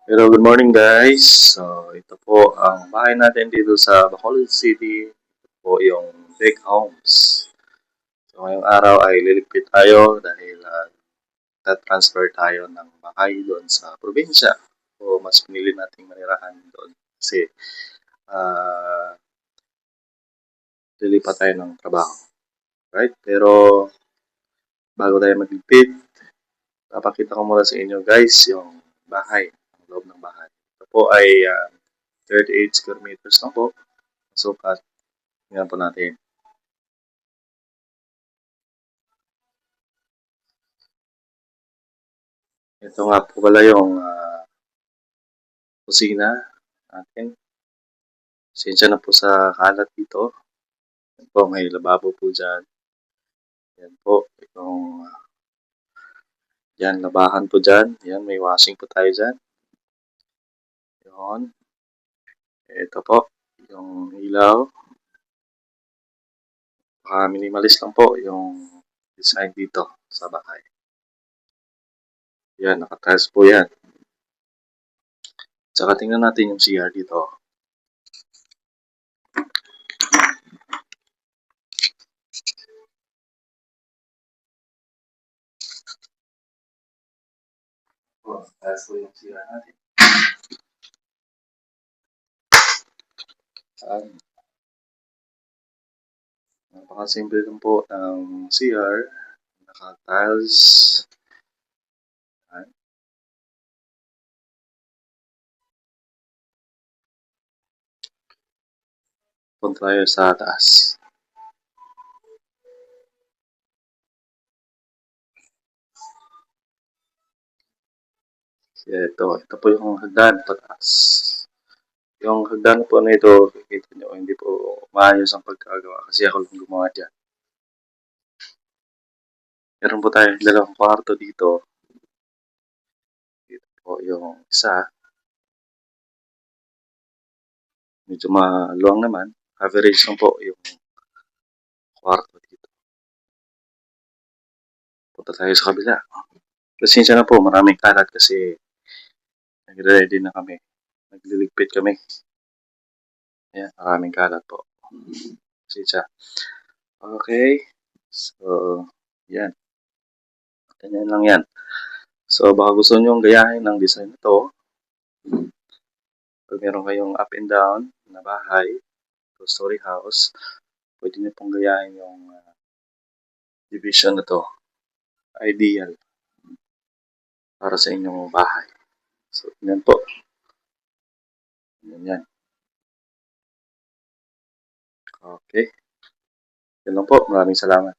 Hello, good morning guys. So, ito po ang bahay natin dito sa Bacolod City. Ito po yung Big Homes. So, ngayong araw ay liligpit tayo dahil transfer tayo ng bahay doon sa probinsya. So, mas pinili nating manirahan doon kasi uh, lilipat tayo ng trabaho. Right? Pero bago tayo magligpit, papakita ko muna sa inyo guys yung bahay, ang loob ng bahay. Ito po ay 38 square meters lang po. Sukat. Tingnan po natin. Ito nga po pala yung kusina natin. Pasensya na po sa kalat dito. Yan po, may lababo po dyan. Yan po, yung yan, labahan po dyan. Yan, may washing po tayo dyan. Yun. Ito po, yung ilaw. Minimalist lang po yung design dito sa bahay. Yan, nakatiles po yan. Tsaka tingnan natin yung CR dito. Tiles po yung CR natin. Napakasimple lang po ng CR. Naka-tiles. Punta tayo sa taas. Ito po yung hagdan pataas. Yung hagdan po na ito, kikita nyo, hindi po maayos ang pagkagawa kasi ako lang gumawa dyan. Meron po tayong dalawang kwarto dito. Dito po yung isa. Medyo maluwang naman. Average lang po yung kwarto dito. Punta tayo sa kabila. Pasensya na po, maraming kalat kasi nagre-ready na kami. Nagliligpit kami. Ayan, maraming kalat po. Pasensya. Okay. So, yan. Ganyan lang yan. So, baka gusto nyo gayahin ng design na to. Pag meron kayong up and down na bahay, two-story house, pwede nyo pong gayahin yung division na to. Ideal para sa inyong bahay. So, yan po. Yan. Okay. Yan lang po. Maraming salamat.